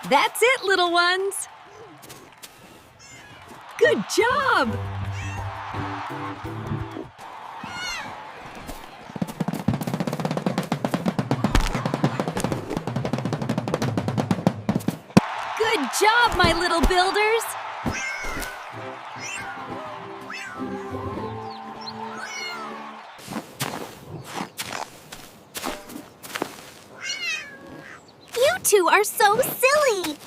That's it, little ones! Good job! Good job, my little builders! You two are so silly!